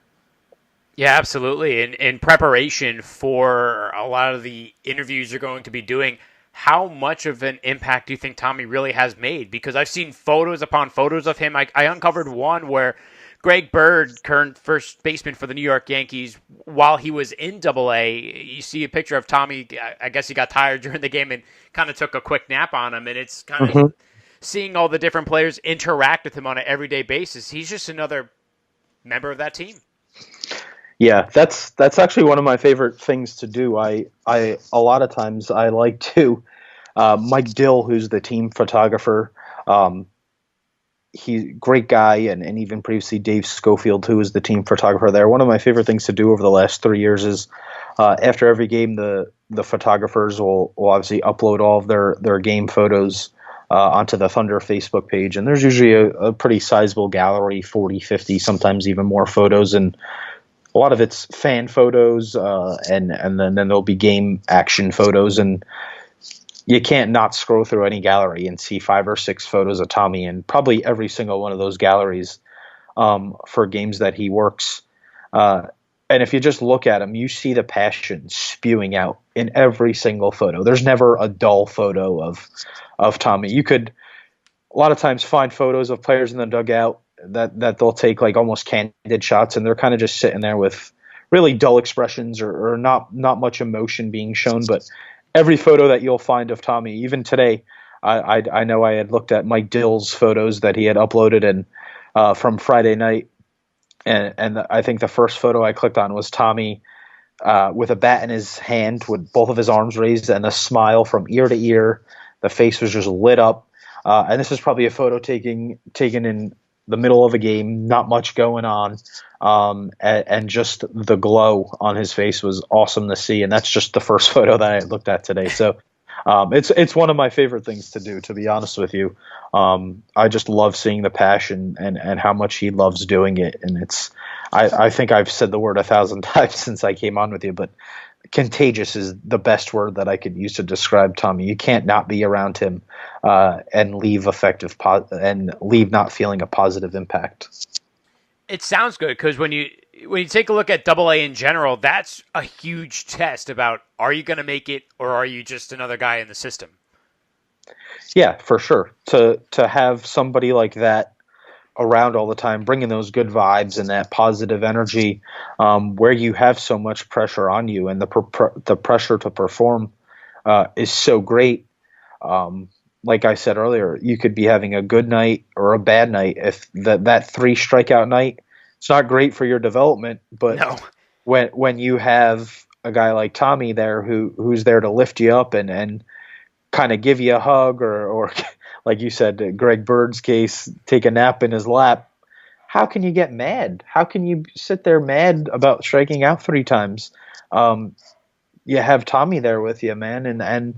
Yeah, absolutely. In preparation for a lot of the interviews you're going to be doing, how much of an impact do you think Tommy really has made? Because I've seen photos upon photos of him. I uncovered one where Greg Bird, current first baseman for the New York Yankees, while he was in AA, you see a picture of Tommy. I guess he got tired during the game and kind of took a quick nap on him. And it's kind of seeing all the different players interact with him on an everyday basis. He's just another member of that team. Yeah, that's actually one of my favorite things to do. I a lot of times I like to Mike Dill, who's the team photographer. He's a great guy, and even previously Dave Schofield, who was the team photographer there. One of my favorite things to do over the last 3 years is after every game, the photographers will obviously upload all of their game photos onto the Thunder Facebook page, and there's usually a pretty sizable gallery, 40, 50, sometimes even more photos, and a lot of it's fan photos, and then there'll be game action photos, and you can't not scroll through any gallery and see 5 or 6 photos of Tommy, and probably every single one of those galleries for games that he works. And if you just look at him, you see the passion spewing out in every single photo. There's never a dull photo of Tommy. You could a lot of times find photos of players in the dugout that they'll take like almost candid shots, and they're kind of just sitting there with really dull expressions or not much emotion being shown. But every photo that you'll find of Tommy, even today, I know I had looked at Mike Dill's photos that he had uploaded and from Friday night, and I think the first photo I clicked on was Tommy with a bat in his hand with both of his arms raised and a smile from ear to ear. The face was just lit up, and this is probably a photo taken in the middle of a game, not much going on, and just the glow on his face was awesome to see. And that's just the first photo that I looked at today. So it's one of my favorite things to do, to be honest with you. I just love seeing the passion and how much he loves doing it. And I think I've said the word 1,000 times since I came on with you, but contagious is the best word that I could use to describe Tommy. You can't not be around him and leave not feeling a positive impact. It sounds good, because when you take a look at AA in general, that's a huge test about, are you going to make it, or are you just another guy in the system? Yeah, for sure. To have somebody like that around all the time, bringing those good vibes and that positive energy, where you have so much pressure on you, and the pressure to perform is so great. like I said earlier, you could be having a good night or a bad night. If that 3 strikeout night, it's not great for your development. But No. when you have a guy like Tommy there who's there to lift you up and kind of give you a hug or like you said, Greg Bird's case, take a nap in his lap, how can you get mad? How can you sit there mad about striking out 3 times? You have Tommy there with you, man, and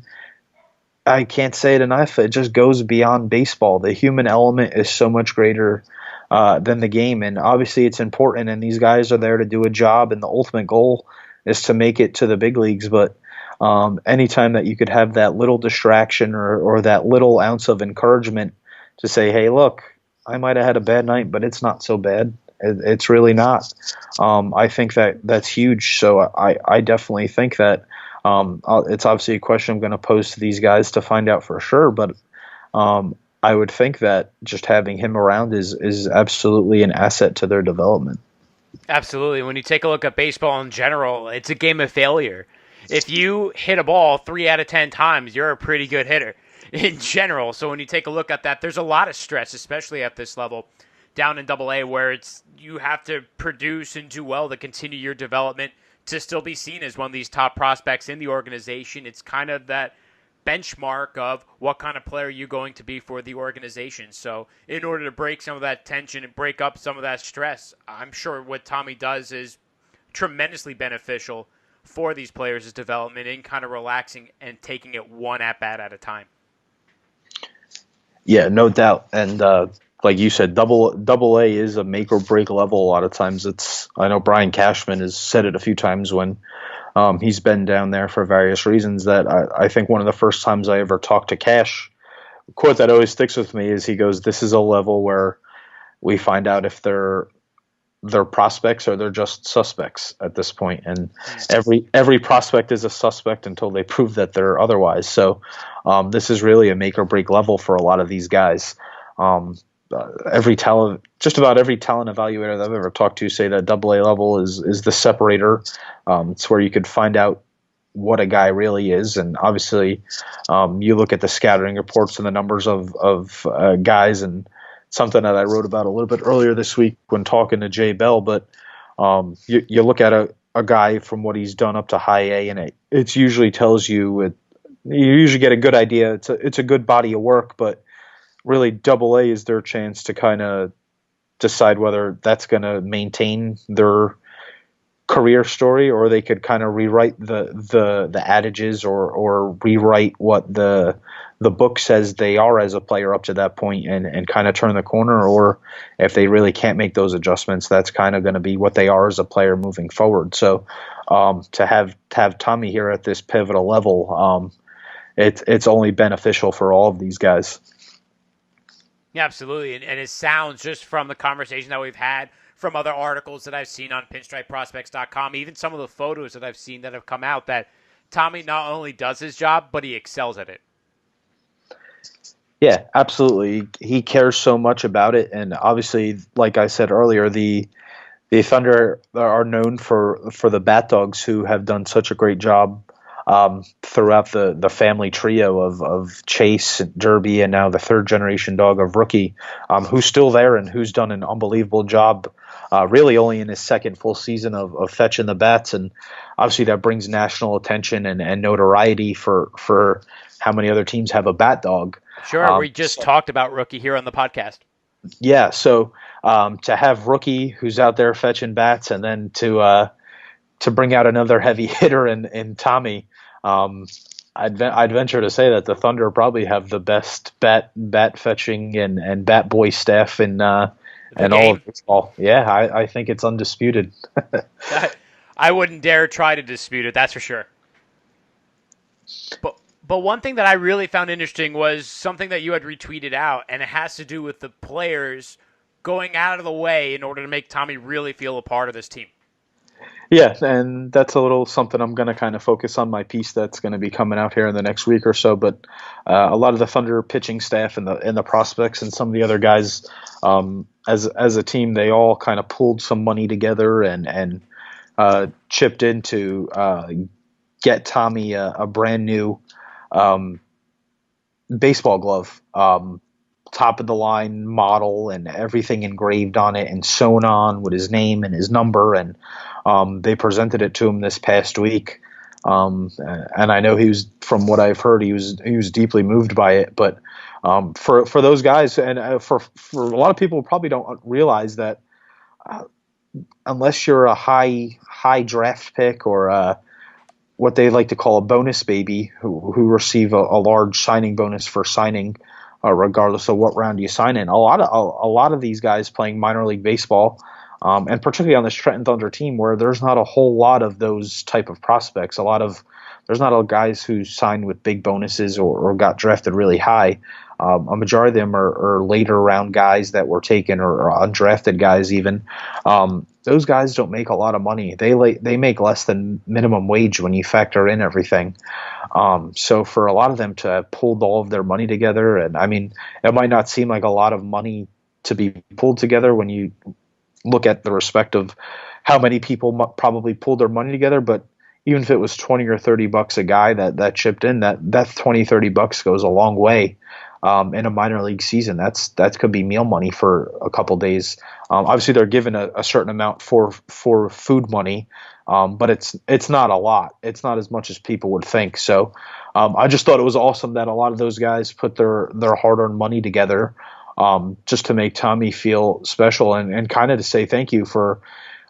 I can't say it enough. It just goes beyond baseball. The human element is so much greater than the game, and obviously it's important, and these guys are there to do a job, and the ultimate goal is to make it to the big leagues. But anytime that you could have that little distraction or that little ounce of encouragement to say, hey, look, I might have had a bad night, but it's not so bad. It's really not. I think that's huge. So I definitely think that it's obviously a question I'm going to pose to these guys to find out for sure. But I would think that just having him around is absolutely an asset to their development. Absolutely. When you take a look at baseball in general, it's a game of failure. If you hit a ball 3 out of 10 times, you're a pretty good hitter in general. So when you take a look at that, there's a lot of stress, especially at this level down in AA, where you have to produce and do well to continue your development to still be seen as one of these top prospects in the organization. It's kind of that benchmark of what kind of player you're going to be for the organization. So in order to break some of that tension and break up some of that stress, I'm sure what Tommy does is tremendously beneficial for these players' development in kind of relaxing and taking it one at-bat at a time. Yeah, no doubt. And like you said, double A is a make or break level. A lot of times I know Brian Cashman has said it a few times when he's been down there for various reasons, that I think one of the first times I ever talked to Cash, a quote that always sticks with me is he goes, this is a level where we find out if they're prospects or they're just suspects at this point. And every prospect is a suspect until they prove that they're otherwise. So this is really a make or break level for a lot of these guys. Just about every talent evaluator that I've ever talked to say that AA level is the separator. It's where you could find out what a guy really is. And obviously you look at the scouting reports and the numbers of guys, and something that I wrote about a little bit earlier this week when talking to Jay Bell. But you look at a guy from what he's done up to high A, and it usually tells you, you usually get a good idea. It's a good body of work, but really AA is their chance to kind of decide whether that's going to maintain their career story, or they could kind of rewrite the adages or rewrite what the book says they are as a player up to that point and kind of turn the corner. Or if they really can't make those adjustments, that's kind of going to be what they are as a player moving forward. So to have Tommy here at this pivotal level, it's only beneficial for all of these guys. Yeah, absolutely. And it sounds, just from the conversation that we've had, from other articles that I've seen on pinstripeprospects.com, even some of the photos that I've seen that have come out, that Tommy not only does his job, but he excels at it. Yeah, absolutely. He cares so much about it. And obviously, like I said earlier, the Thunder are known for the Bat Dogs, who have done such a great job throughout the family trio of Chase, Derby, and now the third generation dog of Rookie, who's still there and who's done an unbelievable job, really only in his second full season of fetching the bats. And obviously that brings national attention and notoriety for how many other teams have a Bat Dog. Sure, we just talked about Rookie here on the podcast. Yeah, so to have Rookie who's out there fetching bats, and then to bring out another heavy hitter in Tommy, I'd venture to say that the Thunder probably have the best bat fetching and bat boy staff in all of baseball. Yeah, I think it's undisputed. I wouldn't dare try to dispute it, that's for sure. But one thing that I really found interesting was something that you had retweeted out, and it has to do with the players going out of the way in order to make Tommy really feel a part of this team. Yeah, and that's a little something I'm going to kind of focus on my piece that's going to be coming out here in the next week or so. But a lot of the Thunder pitching staff and the prospects and some of the other guys, as a team, they all kind of pulled some money together and chipped in to get Tommy a brand new baseball glove, top of the line model and everything engraved on it and sewn on with his name and his number. And they presented it to him this past week. And I know from what I've heard, he was deeply moved by it. But for those guys, and for a lot of people, probably don't realize that unless you're a high draft pick or what they like to call a bonus baby, who receive a large signing bonus for signing, regardless of what round you sign in. A lot of these guys playing minor league baseball, and particularly on this Trenton Thunder team, where there's not a whole lot of those type of prospects. There's not a guys who signed with big bonuses or got drafted really high. A majority of them are later round guys that were taken or undrafted guys even. Those guys don't make a lot of money. They make less than minimum wage when you factor in everything. So for a lot of them to have pulled all of their money together, and I mean, it might not seem like a lot of money to be pulled together when you look at the respect of how many people probably pulled their money together, but even if it was $20 or $30 a guy that chipped in, that $20-$30 goes a long way. In a minor league season, that could be meal money for a couple days. Obviously, they're given a certain amount for food money, but it's not a lot. It's not as much as people would think. So I just thought it was awesome that a lot of those guys put their hard-earned money together just to make Tommy feel special and kind of to say thank you for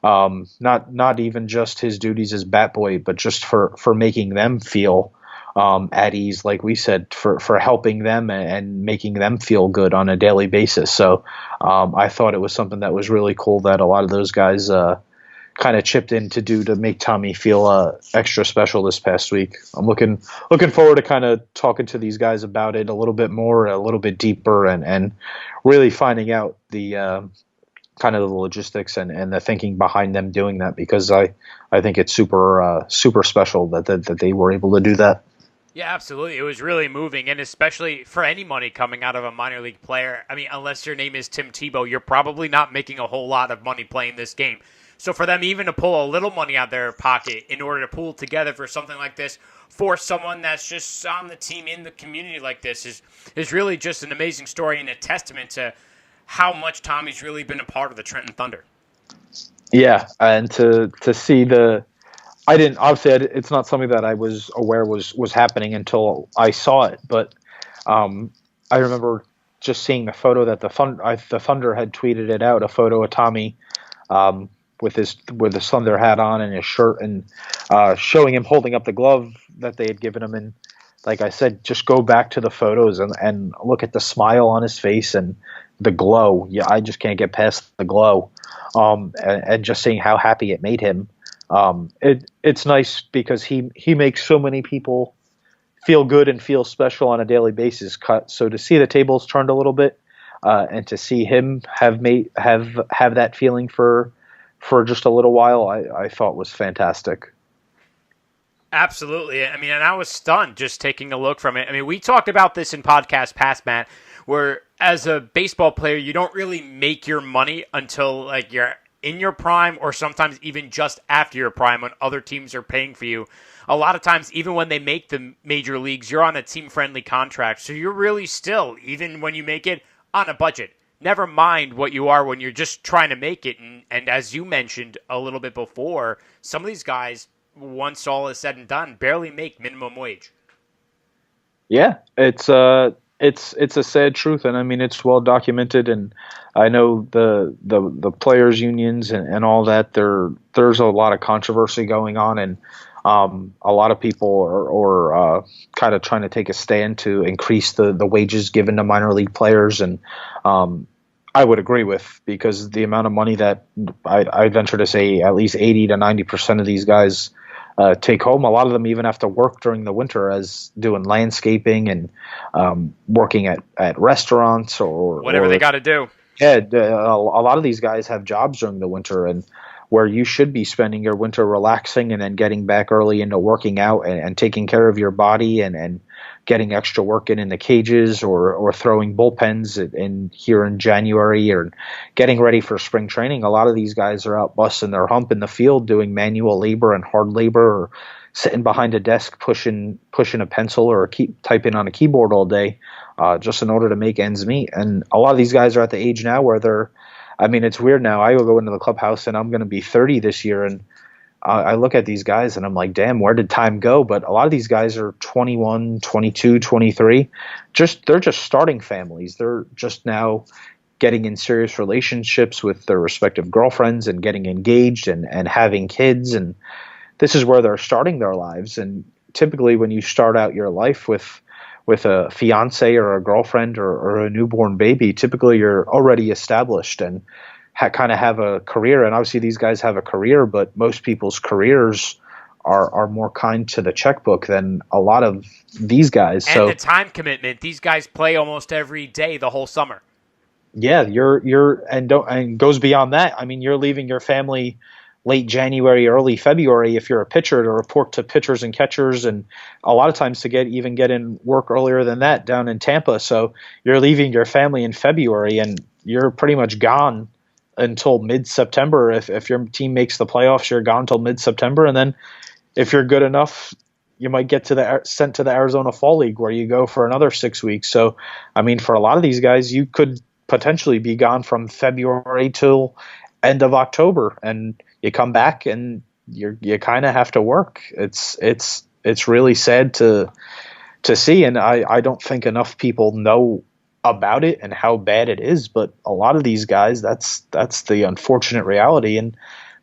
not even just his duties as Bat Boy, but just for making them feel at ease, like we said, for helping them and making them feel good on a daily basis. So I thought it was something that was really cool that a lot of those guys kind of chipped in to make Tommy feel extra special this past week. I'm looking forward to kind of talking to these guys about it a little bit more, a little bit deeper, and really finding out the kind of the logistics and the thinking behind them doing that, because I think it's super special that they were able to do that. Yeah, absolutely. It was really moving, and especially for any money coming out of a minor league player. I mean, unless your name is Tim Tebow, you're probably not making a whole lot of money playing this game. So for them even to pull a little money out of their pocket in order to pool together for something like this for someone that's just on the team in the community like this is really just an amazing story and a testament to how much Tommy's really been a part of the Trenton Thunder. Yeah, and to see it's not something that I was aware was happening until I saw it. But I remember just seeing the photo that the Thunder had tweeted it out, a photo of Tommy with his Thunder hat on and his shirt, and showing him holding up the glove that they had given him. And like I said, just go back to the photos and look at the smile on his face and the glow. Yeah, I just can't get past the glow. And just seeing how happy it made him. It's nice because he makes so many people feel good and feel special on a daily basis. So to see the tables turned a little bit, and to see him have that feeling for just a little while, I thought was fantastic. Absolutely. I mean, and I was stunned just taking a look from it. I mean, we talked about this in podcast past, Matt, where as a baseball player, you don't really make your money until like you're in your prime, or sometimes even just after your prime when other teams are paying for you. A lot of times, even when they make the major leagues, you're on a team-friendly contract. So you're really still, even when you make it, on a budget. Never mind what you are when you're just trying to make it. And as you mentioned a little bit before, some of these guys, once all is said and done, barely make minimum wage. Yeah, it's a sad truth, and I mean it's well documented, and I know the players' unions and all that. There's a lot of controversy going on, and a lot of people are kind of trying to take a stand to increase the wages given to minor league players, and I would agree with, because the amount of money that I venture to say at least 80 to 90% of these guys take home. A lot of them even have to work during the winter as doing landscaping and working at restaurants or whatever they got to do. Yeah, a lot of these guys have jobs during the winter, and where you should be spending your winter relaxing and then getting back early into working out and taking care of your body and getting extra work in the cages or throwing bullpens in here in January or getting ready for spring training. A lot of these guys are out busting their hump in the field doing manual labor and hard labor or sitting behind a desk pushing a pencil or keep typing on a keyboard all day, just in order to make ends meet. And a lot of these guys are at the age now where it's weird now. I will go into the clubhouse and I'm going to be 30 this year, and I look at these guys and I'm like, damn, where did time go? But a lot of these guys are 21, 22, 23. They're just starting families. They're just now getting in serious relationships with their respective girlfriends and getting engaged and having kids. And this is where they're starting their lives. And typically when you start out your life with a fiance or a girlfriend or a newborn baby, typically you're already established and kind of have a career. And obviously these guys have a career, but most people's careers are more kind to the checkbook than a lot of these guys. And the time commitment. These guys play almost every day the whole summer. Yeah, and goes beyond that. I mean, you're leaving your family late January, early February if you're a pitcher to report to pitchers and catchers, and a lot of times to get in work earlier than that down in Tampa. So you're leaving your family in February and you're pretty much gone until mid-September. If your team makes the playoffs, you're gone until mid-September, and then if you're good enough, you might get sent to the Arizona Fall League where you go for another 6 weeks. So, I mean, for a lot of these guys, you could potentially be gone from February till end of October, and you come back and you kind of have to work. It's really sad to see, and I don't think enough people know about it and how bad it is. But a lot of these guys, that's the unfortunate reality, and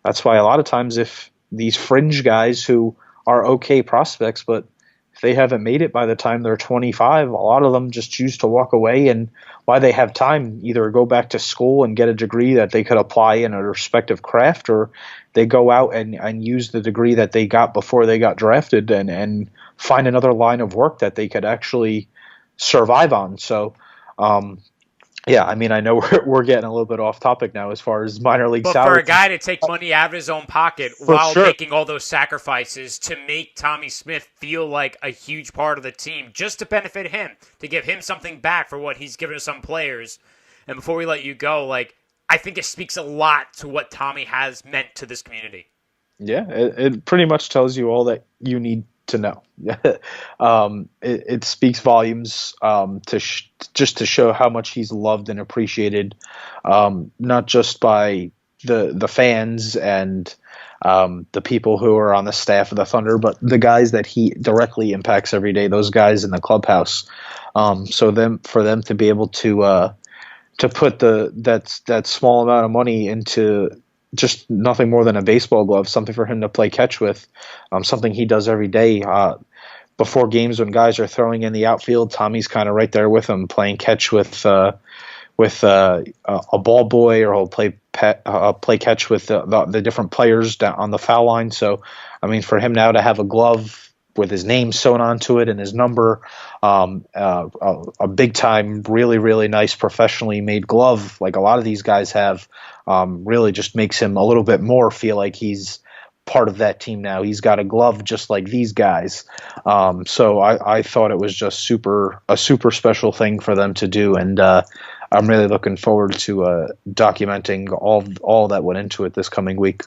that's why a lot of times if these fringe guys who are okay prospects, but if they haven't made it by the time they're 25, a lot of them just choose to walk away, and why they have time, either go back to school and get a degree that they could apply in a respective craft, or they go out and use the degree that they got before they got drafted and find another line of work that they could actually survive on. So, yeah, I mean, I know we're getting a little bit off topic now as far as minor league salaries. But for a guy to take money out of his own pocket while making all those sacrifices to make Tommy Smith feel like a huge part of the team, just to benefit him, to give him something back for what he's given to some players. And before we let you go, I think it speaks a lot to what Tommy has meant to this community. Yeah, it pretty much tells you all that you need to know. It speaks volumes just to show how much he's loved and appreciated, not just by the fans and the people who are on the staff of the Thunder, but the guys that he directly impacts every day, those guys in the clubhouse. So for them to be able to put that small amount of money into just nothing more than a baseball glove, something for him to play catch with, something he does every day. Before games when guys are throwing in the outfield, Tommy's kind of right there with him, playing catch with a ball boy, or he'll play catch with the different players down on the foul line. So, I mean, for him now to have a glove with his name sewn onto it and his number, a big time, really, really nice professionally made glove like a lot of these guys have, really just makes him a little bit more feel like he's part of that team now. He's got a glove just like these guys. So I thought it was just a super special thing for them to do. And I'm really looking forward to documenting all that went into it this coming week.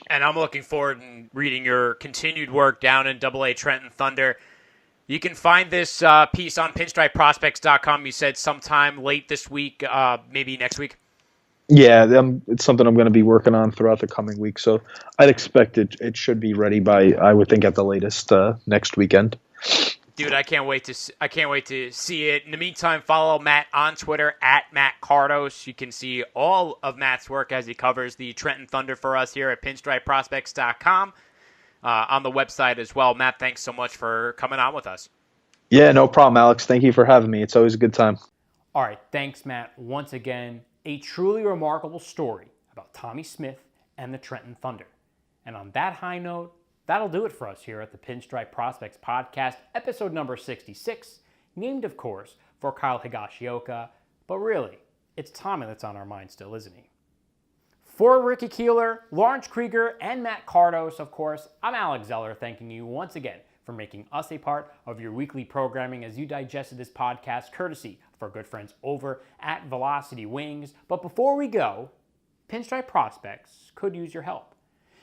And I'm looking forward to reading your continued work down in AA Trenton Thunder. You can find this piece on pinstripeprospects.com. You said sometime late this week, maybe next week. Yeah, it's something I'm going to be working on throughout the coming week. So I'd expect it should be ready by, I would think, at the latest next weekend. Dude, I can't wait to see it. In the meantime, follow Matt on Twitter at Matt Kardos. You can see all of Matt's work as he covers the Trenton Thunder for us here at pinstripeprospects.com on the website as well. Matt, thanks so much for coming on with us. Yeah, no problem, Alex. Thank you for having me. It's always a good time. All right, thanks, Matt. Once again, a truly remarkable story about Tommy Smith and the Trenton Thunder. And on that high note, that'll do it for us here at the Pinstripe Prospects Podcast, episode number 66, named, of course, for Kyle Higashioka, but really, it's Tommy that's on our mind still, isn't he? For Ricky Keeler, Lawrence Krieger, and Matt Kardos, of course, I'm Alex Zeller, thanking you once again for making us a part of your weekly programming as you digested this podcast, courtesy of our good friends over at Velocity Wings. But before we go, Pinstripe Prospects could use your help.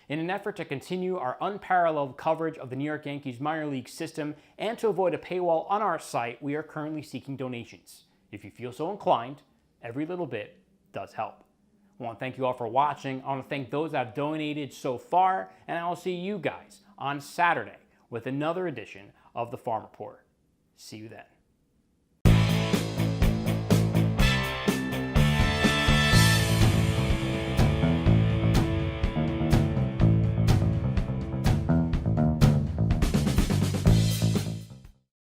In an effort to continue our unparalleled coverage of the New York Yankees minor league system and to avoid a paywall on our site, we are currently seeking donations. If you feel so inclined, every little bit does help. I want to thank you all for watching. I want to thank those that have donated so far, and I will see you guys on Saturday with another edition of the Farm Report. See you then.